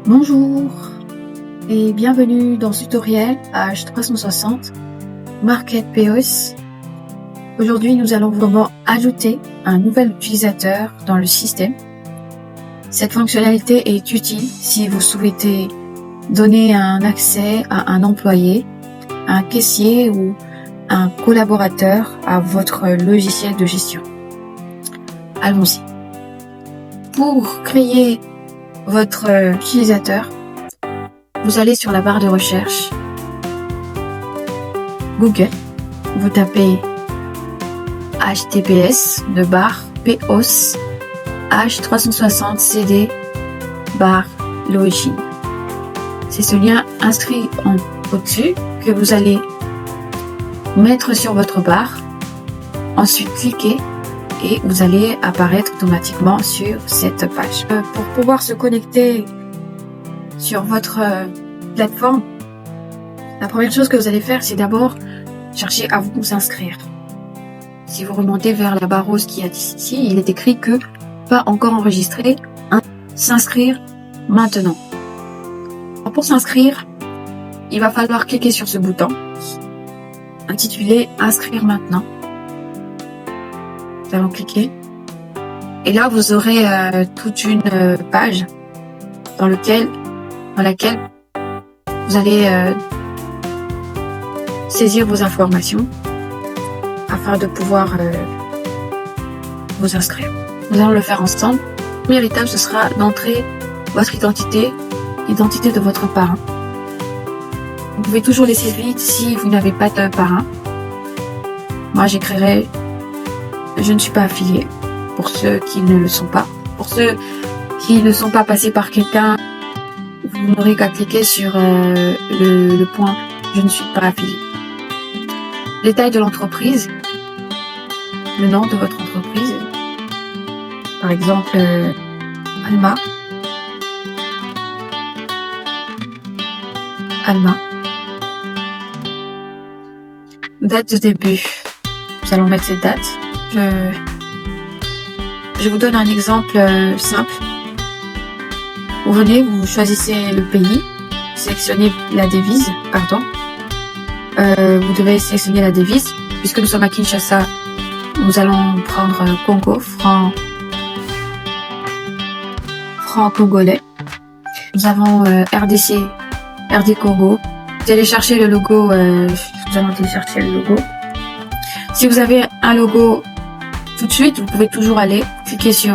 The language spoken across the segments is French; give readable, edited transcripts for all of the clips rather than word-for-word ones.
Bonjour et bienvenue dans ce tutoriel page 360 Market POS. Aujourd'hui, nous allons vraiment ajouter un nouvel utilisateur dans le système. Cette fonctionnalité est utile si vous souhaitez donner un accès à un employé, un caissier ou un collaborateur à votre logiciel de gestion. Allons-y. Pour créer votre utilisateur, vous allez sur la barre de recherche Google, vous tapez https POS h360 cd login. C'est ce lien inscrit au-dessus que vous allez mettre sur votre barre, ensuite cliquez et vous allez apparaître automatiquement sur cette page. Pour pouvoir se connecter sur votre plateforme, la première chose que vous allez faire, c'est d'abord chercher à vous inscrire. Si vous remontez vers la barre rose qui est ici, il est écrit que pas encore enregistré, s'inscrire maintenant. Pour s'inscrire, il va falloir cliquer sur ce bouton intitulé inscrire maintenant. Nous allons cliquer et là vous aurez toute une page dans laquelle vous allez saisir vos informations afin de pouvoir vous inscrire. Nous allons le faire ensemble. La première étape, ce sera d'entrer votre identité de votre parrain. Vous pouvez toujours laisser vide si vous n'avez pas de parrain. Moi, j'écrirai je ne suis pas affilié, pour ceux qui ne le sont pas. Pour ceux qui ne sont pas passés par quelqu'un, vous n'aurez qu'à cliquer sur le point je ne suis pas affilié. Détail de l'entreprise, le nom de votre entreprise, par exemple Alma. Date de début, nous allons mettre cette date. Je vous donne un exemple simple. Vous venez, vous choisissez le pays, sélectionnez la devise, vous devez sélectionner la devise. Puisque nous sommes à Kinshasa, nous allons prendre Congo, franc congolais. Nous avons RD Congo. Vous allez chercher le logo, nous allons télécharger le logo. Si vous avez un logo tout de suite, vous pouvez toujours aller cliquer sur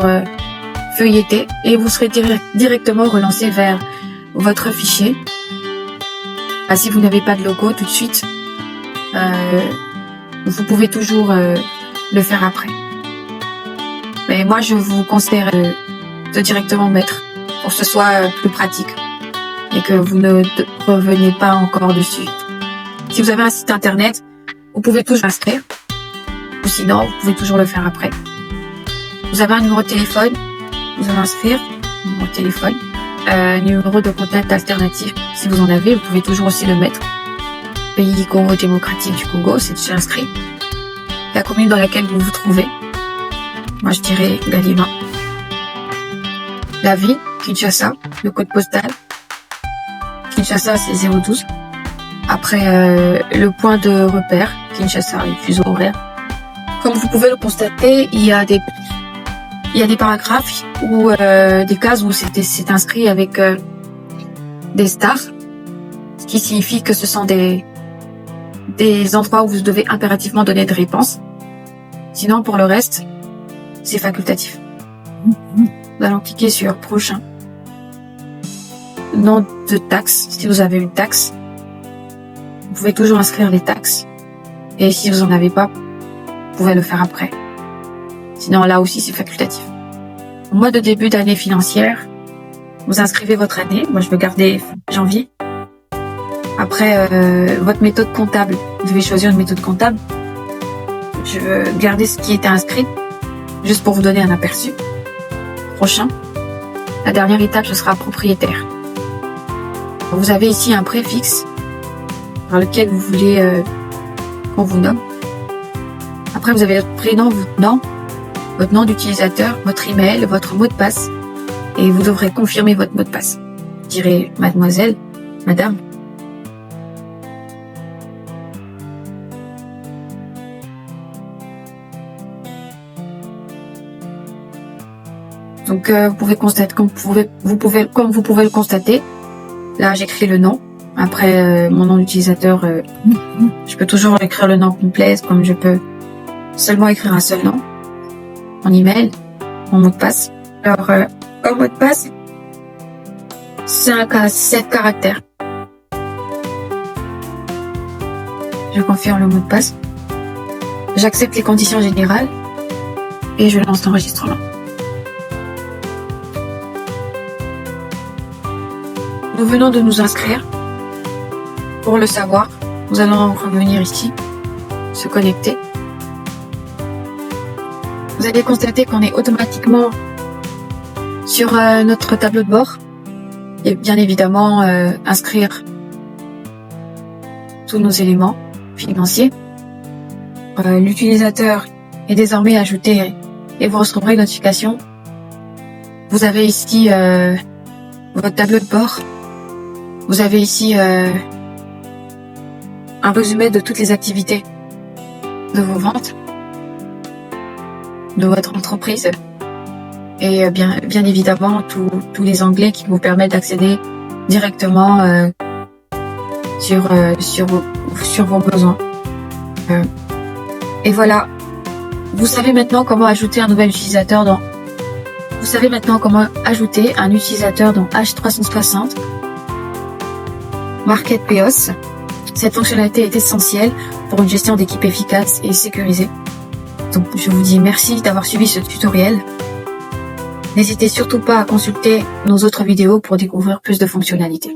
feuilleter et vous serez directement relancé vers votre fichier. Si vous n'avez pas de logo tout de suite, vous pouvez toujours le faire après. Mais moi, je vous conseille de directement mettre pour que ce soit plus pratique et que vous ne revenez pas encore dessus. Si vous avez un site internet, vous pouvez toujours inscrire. Ou sinon, vous pouvez toujours le faire après. Vous avez un numéro de téléphone, vous allez inscrire, numéro de téléphone, numéro de contact alternatif, si vous en avez, vous pouvez toujours aussi le mettre. Pays Congo démocratique du Congo, c'est déjà inscrit. La commune dans laquelle vous vous trouvez, moi je dirais Galima. La ville, Kinshasa, le code postal, Kinshasa c'est 012. Après, le point de repère, Kinshasa, le fuseau horaire. Comme vous pouvez le constater, il y a des paragraphes ou des cases où c'est inscrit avec des stars, ce qui signifie que ce sont des endroits où vous devez impérativement donner des réponses. Sinon, pour le reste, c'est facultatif. Nous allons cliquer sur prochain. Nom de taxe, si vous avez une taxe, vous pouvez toujours inscrire les taxes. Et si vous en avez pas, vous pouvez le faire après. Sinon, là aussi, c'est facultatif. Au mois de début d'année financière, vous inscrivez votre année. Moi, je veux garder janvier. Après, votre méthode comptable. Vous devez choisir une méthode comptable. Je veux garder ce qui était inscrit, juste pour vous donner un aperçu. Prochain. La dernière étape, ce sera propriétaire. Vous avez ici un préfixe par lequel vous voulez qu'on vous nomme. Après, vous avez votre prénom, votre nom d'utilisateur, votre email, votre mot de passe et vous devrez confirmer votre mot de passe. dirais mademoiselle, madame. Donc vous pouvez constater, comme vous pouvez le constater, là j'écris le nom. Après mon nom d'utilisateur, je peux toujours écrire le nom complet, comme je peux seulement écrire un seul nom. Mon email, mon mot de passe. Alors comme mot de passe, 7 caractères. Je confirme le mot de passe. J'accepte les conditions générales et je lance l'enregistrement. Nous venons de nous inscrire. Pour le savoir, nous allons revenir ici, se connecter. Vous allez constater qu'on est automatiquement sur notre tableau de bord et bien évidemment inscrire tous nos éléments financiers. L'utilisateur est désormais ajouté et vous recevrez une notification. Vous avez ici votre tableau de bord. Vous avez ici un résumé de toutes les activités de vos ventes, de votre entreprise et bien évidemment tous les onglets qui vous permettent d'accéder directement sur vos besoins. Et voilà, vous savez maintenant comment ajouter un nouvel utilisateur dans H360 Market POS. Cette fonctionnalité est essentielle pour une gestion d'équipe efficace et sécurisée. Donc je vous dis merci d'avoir suivi ce tutoriel. N'hésitez surtout pas à consulter nos autres vidéos pour découvrir plus de fonctionnalités.